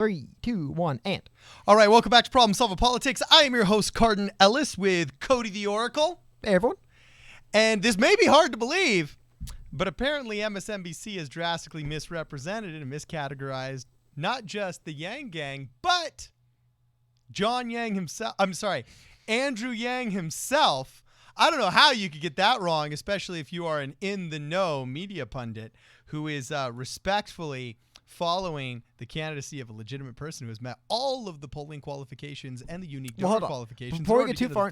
3, 2, 1, and. All right, welcome back to Problem Solver Politics. I am your host, Cardin Ellis, with Cody the Oracle. Hey, everyone. And this may be hard to believe, but apparently MSNBC has drastically misrepresented and miscategorized not just the Yang Gang, but Andrew Yang himself. I don't know how you could get that wrong, especially if you are an in-the-know media pundit who is respectfully following the candidacy of a legitimate person who has met all of the polling qualifications and the unique donor qualifications. Before we get too far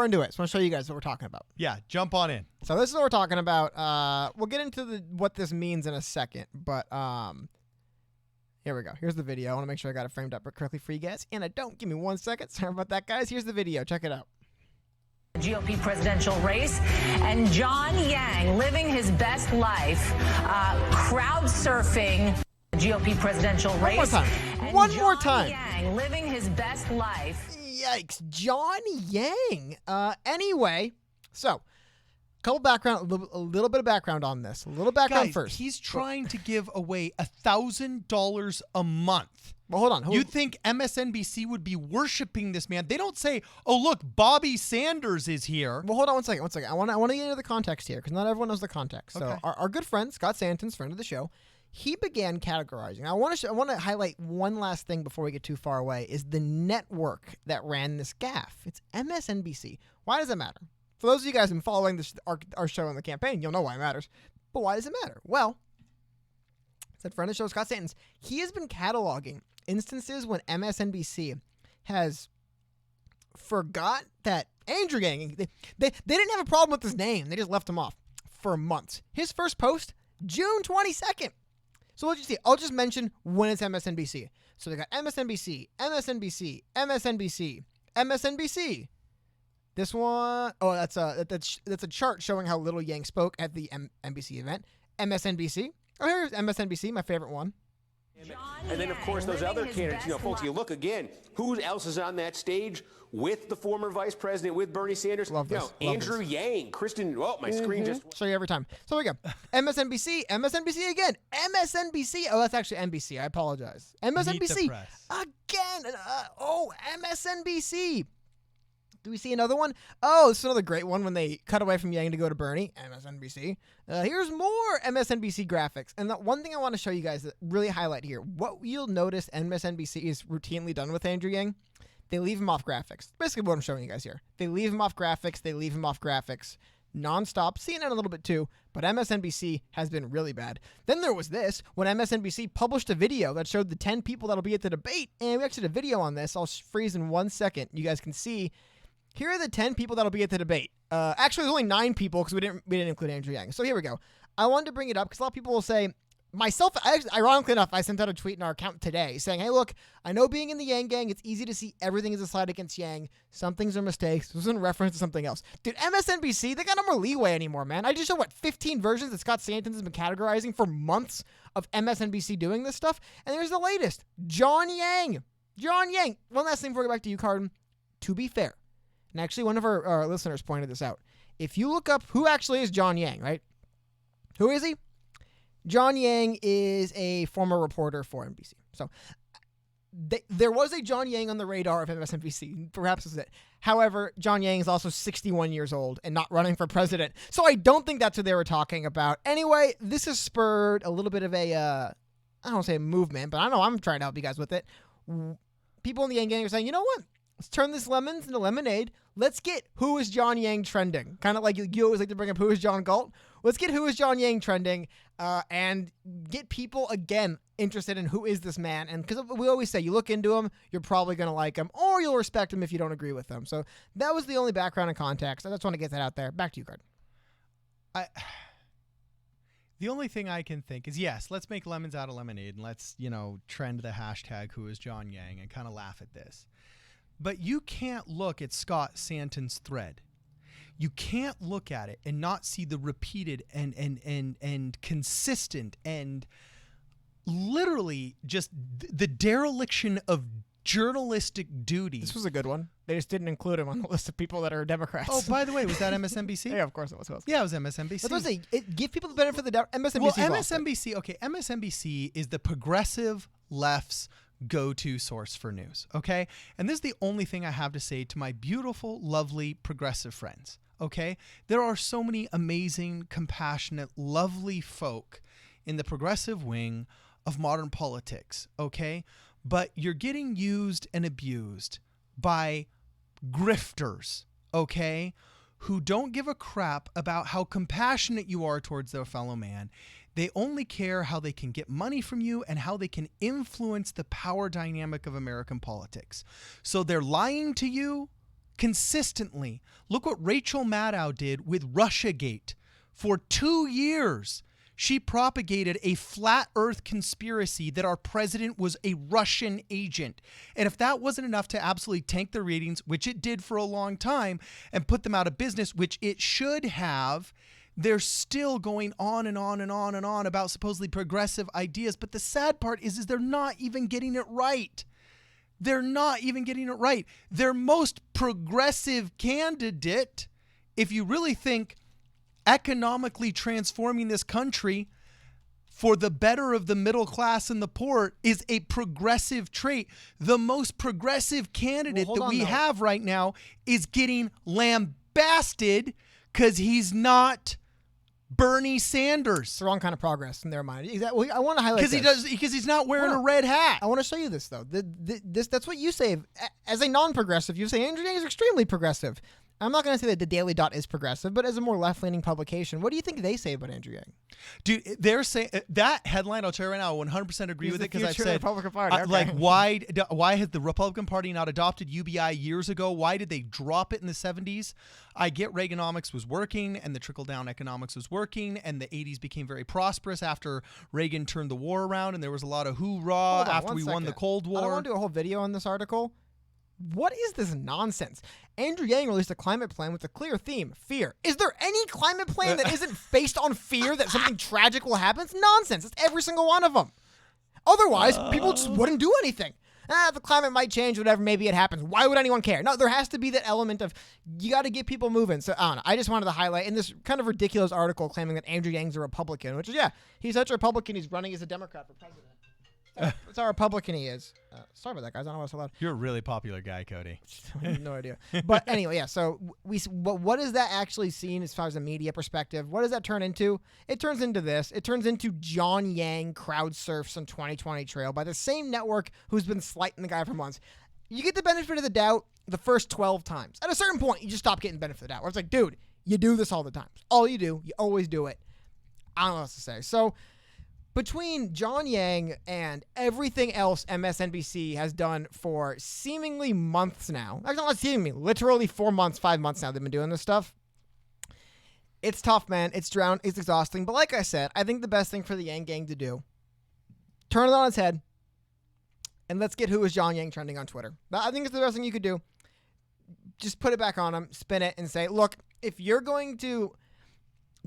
into it, I just want to show you guys what we're talking about. Yeah, jump on in. So this is what we're talking about. We'll get into what this means in a second, but here we go. Here's the video. I want to make sure I got it framed up correctly for you guys, and I don't. Give me 1 second. Sorry about that, guys. Here's the video. Check it out. GOP presidential race, and John Yang living his best life, crowd surfing the GOP presidential race. One more time. Yang living his best life. Yikes, John Yang. Anyway, so a little bit of background on this. A little background Guys, first. He's trying to give away $1,000 a month. Well, hold on. You think MSNBC would be worshiping this man? They don't say, "Oh, look, Bobby Sanders is here." Well, hold on one second. I want to get into the context here because not everyone knows the context. Okay. So our good friend Scott Santon's friend of the show, he began categorizing. I want to highlight one last thing before we get too far away. Is the network that ran this gaffe? It's MSNBC. Why does it matter? For those of you guys who've been following our show in the campaign, you'll know why it matters. But why does it matter? Well, said friend of the show Scott Santon's. He has been cataloging instances when MSNBC has forgot that Andrew Yang, they didn't have a problem with his name. They just left him off for months. His first post, June 22nd. So I'll just mention when it's MSNBC. So they got MSNBC, MSNBC, MSNBC, MSNBC. This one, that's a chart showing how little Yang spoke at the NBC event. MSNBC. Oh, here's MSNBC, my favorite one. And then, of course, those other candidates, folks, you look again, who else is on that stage with the former vice president, with Bernie Sanders? Love this. Andrew Yang, Kristen, my screen just... Show you every time. So here we go. MSNBC, MSNBC again. MSNBC. Oh, that's actually NBC. I apologize. MSNBC again. MSNBC. Do we see another one? Oh, this is another great one when they cut away from Yang to go to Bernie. MSNBC. Here's more MSNBC graphics. And the one thing I want to show you guys that really highlight here, what you'll notice MSNBC is routinely done with Andrew Yang, they leave him off graphics. Basically what I'm showing you guys here. They leave him off graphics. Nonstop. CNN a little bit too, but MSNBC has been really bad. Then there was this, when MSNBC published a video that showed the 10 people that'll be at the debate, and we actually did a video on this. I'll freeze in 1 second. You guys can see. Here are the 10 people that'll be at the debate. Actually, there's only 9 people because we didn't include Andrew Yang. So here we go. I wanted to bring it up because a lot of people will say, ironically enough, I sent out a tweet in our account today saying, hey, look, I know being in the Yang Gang, it's easy to see everything is a slide against Yang. Some things are mistakes. This was in reference to something else. Dude, MSNBC, they got no more leeway anymore, man. I just showed, 15 versions that Scott Santon has been categorizing for months of MSNBC doing this stuff. And there's the latest, John Yang. John Yang. One last thing before we get back to you, Cardin. To be fair, and actually one of our listeners pointed this out. If you look up who actually is John Yang, right? Who is he? John Yang is a former reporter for NBC. So there was a John Yang on the radar of MSNBC. Perhaps this is it. However, John Yang is also 61 years old and not running for president. So I don't think that's what they were talking about. Anyway, this has spurred a little bit of a, I don't want to say a movement, but I know I'm trying to help you guys with it. People in the Yang Gang are saying, you know what? Let's turn this lemons into lemonade. Let's get who is John Yang trending. Kind of like you always like to bring up who is John Galt. Let's get who is John Yang trending and get people, again, interested in who is this man. And because we always say, you look into him, you're probably going to like him, or you'll respect him if you don't agree with him. So that was the only background and context. I just want to get that out there. Back to you, Card. The only thing I can think is, yes, let's make lemons out of lemonade and let's, trend the hashtag who is John Yang and kind of laugh at this. But you can't look at Scott Santon's thread. You can't look at it and not see the repeated and consistent and literally just the dereliction of journalistic duty. This was a good one. They just didn't include him on the list of people that are Democrats. Oh, by the way, was that MSNBC? Yeah, of course it was. Yeah, it was MSNBC. That's what I say. Give people the benefit of the doubt. MSNBC. Well, MSNBC. Okay, MSNBC is the progressive left's go-to source for news. Okay, and this is the only thing I have to say to my beautiful, lovely progressive friends. Okay, there are so many amazing, compassionate, lovely folk in the progressive wing of modern politics, okay? But you're getting used and abused by grifters, okay? Who don't give a crap about how compassionate you are towards their fellow man. They only care how they can get money from you and how they can influence the power dynamic of American politics. So they're lying to you consistently. Look what Rachel Maddow did with Russiagate. For 2 years, she propagated a flat earth conspiracy that our president was a Russian agent. And if that wasn't enough to absolutely tank the ratings, which it did for a long time, and put them out of business, which it should have, they're still going on and on and on and on about supposedly progressive ideas. But the sad part is they're not even getting it right. They're not even getting it right. Their most progressive candidate, if you really think economically transforming this country for the better of the middle class and the poor, is a progressive trait. The most progressive candidate that we have right now is getting lambasted because he's not Bernie Sanders. It's the wrong kind of progress in their mind. Exactly. I want to highlight this. Because he's not wearing a red hat. I want to show you this though. That's what you say as a non-progressive. You say Andrew Yang is extremely progressive. I'm not going to say that the Daily Dot is progressive, but as a more left-leaning publication, what do you think they say about Andrew Yang? Dude, they're saying that headline, I'll tell you right now, I 100% agree with it, because I've said, Republican Party. Okay. like, why has the Republican Party not adopted UBI years ago? Why did they drop it in the 70s? I get Reaganomics was working and the trickle-down economics was working, and the 80s became very prosperous after Reagan turned the war around, and there was a lot of hoorah after we won the Cold War. I don't want to do a whole video on this article. What is this nonsense? Andrew Yang released a climate plan with a clear theme, fear. Is there any climate plan that isn't based on fear that something tragic will happen? It's nonsense. It's every single one of them. Otherwise, people just wouldn't do anything. The climate might change, whatever, maybe it happens. Why would anyone care? No, there has to be that element of, you got to get people moving. So, I don't know. I just wanted to highlight in this kind of ridiculous article claiming that Andrew Yang's a Republican, which is, yeah, he's such a Republican, he's running as a Democrat for president. That's how Republican he is. Sorry about that, guys. I don't know what's allowed. You're a really popular guy, Cody. I have no idea. But anyway, yeah. So what is that actually seen as far as a media perspective? What does that turn into? It turns into this. It turns into John Yang crowd surfs on 2020 trail by the same network who's been slighting the guy for months. You get the benefit of the doubt the first 12 times. At a certain point, you just stop getting benefit of the doubt. Where it's like, dude, you do this all the time. It's all you do. You always do it. I don't know what else to say. So, between John Yang and everything else MSNBC has done for seemingly months now, actually not seemingly, literally 4 months, 5 months now they've been doing this stuff, it's tough, man. It's exhausting. But like I said, I think the best thing for the Yang gang to do, turn it on its head, and let's get who is John Yang trending on Twitter. I think it's the best thing you could do. Just put it back on him, spin it, and say, look, if you're going to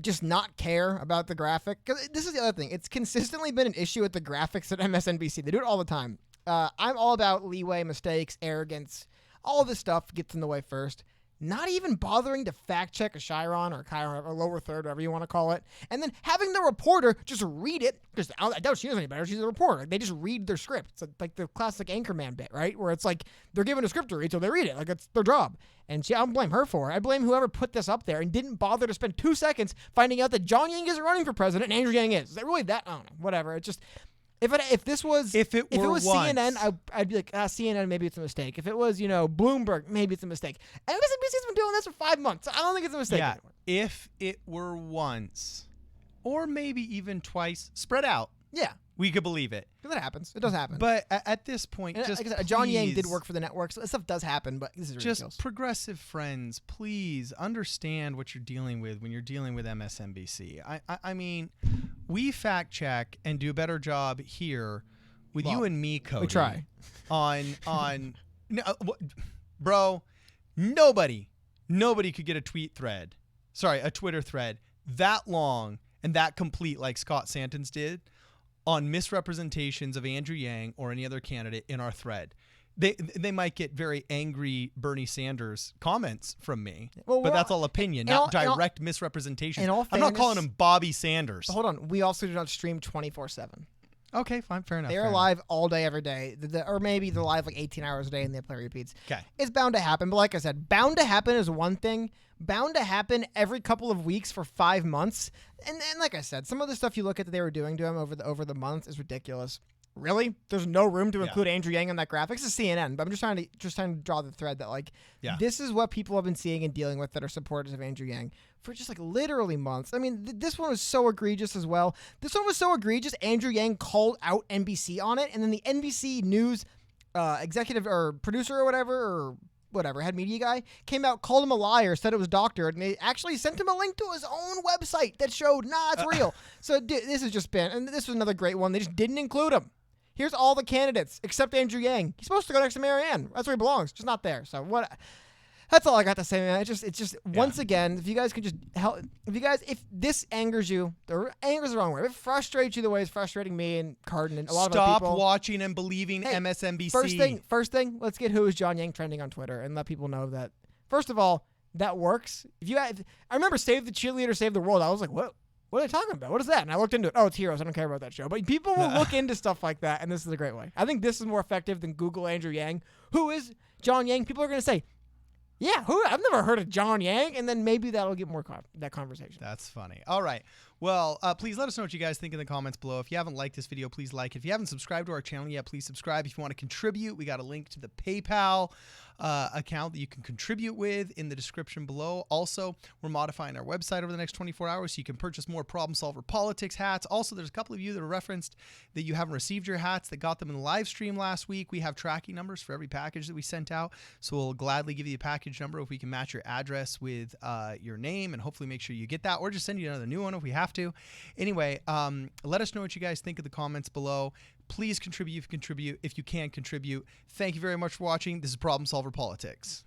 just not care about the graphic, because this is the other thing. It's consistently been an issue with the graphics at MSNBC. They do it all the time. I'm all about leeway, mistakes, arrogance. All this stuff gets in the way first. Not even bothering to fact check a Chiron or a Chiron or lower third, whatever you want to call it. And then having the reporter just read it, because I doubt she knows any better. She's a reporter. Like, they just read their script. It's like the classic Anchorman bit, right? Where it's like they're given a script to read, so they read it. Like, it's their job. And I don't blame her for it. I blame whoever put this up there and didn't bother to spend 2 seconds finding out that John Yang isn't running for president and Andrew Yang is. Is that really that? I don't know. Whatever. It's just... If it was CNN, I'd be like, CNN, maybe it's a mistake. If it was, Bloomberg, maybe it's a mistake. MSNBC's been doing this for 5 months. I don't think it's a mistake anymore. If it were once, or maybe even twice, spread out. Yeah. We could believe it. Because it happens. It does happen. But at this point, and just like I said, John Yang did work for the network, so this stuff does happen, but this is ridiculous. Just progressive friends, please understand what you're dealing with when you're dealing with MSNBC. I mean, we fact check and do a better job here with you and me, Cody. We try. Bro, nobody could get a Twitter thread that long and that complete like Scott Santon's did on misrepresentations of Andrew Yang or any other candidate in our thread. They might get very angry Bernie Sanders comments from me, Well, but that's all opinion, not direct misrepresentation. I'm not calling him Bobby Sanders. Hold on. We also do not stream 24/7. Okay, fine, fair enough. They're live all day, every day, or maybe they're live like 18 hours a day and they play repeats. Okay. It's bound to happen, but like I said, bound to happen is one thing. Bound to happen every couple of weeks for 5 months, and like I said, some of the stuff you look at that they were doing to him over the month is ridiculous. Really? There's no room to include Andrew Yang on that graphic. It's CNN, but I'm just trying to draw the thread that this is what people have been seeing and dealing with that are supporters of Andrew Yang for just like literally months. I mean, this one was so egregious as well. This one was so egregious. Andrew Yang called out NBC on it, and then the NBC News executive or producer or whatever, head media guy, came out, called him a liar, said it was doctored, and they actually sent him a link to his own website that showed, it's real. So this has just been, and this was another great one. They just didn't include him. Here's all the candidates except Andrew Yang. He's supposed to go next to Marianne. That's where he belongs. Just not there. So what? That's all I got to say, man. It's just once again, if you guys could just help, if this angers you, or angers the wrong word, if it frustrates you the way it's frustrating me and Cardin and a lot of other people. Stop watching and believing MSNBC. First thing, let's get who is John Yang trending on Twitter and let people know that. First of all, that works. I remember Save the Cheerleader, Save the World. I was like, what? What are they talking about? What is that? And I looked into it. Oh, it's Heroes. I don't care about that show. But people will look into stuff like that, and this is a great way. I think this is more effective than Google Andrew Yang. Who is John Yang? People are going to say, yeah, who? I've never heard of John Yang. And then maybe that'll get more that conversation. That's funny. All right. Well, please let us know what you guys think in the comments below. If you haven't liked this video, please like it. If you haven't subscribed to our channel yet, please subscribe. If you want to contribute, we got a link to the PayPal account that you can contribute with in the description below. Also, we're modifying our website over the next 24 hours so you can purchase more Problem Solver Politics hats. Also, there's a couple of you that are referenced that you haven't received your hats that got them in the live stream last week. We have tracking numbers for every package that we sent out, so we'll gladly give you a package number if we can match your address with your name, and hopefully make sure you get that, or just send you another new one if we have to. Anyway, let us know what you guys think in the comments below. Please contribute if you can contribute. Thank you very much for watching. This is Problem Solver Politics.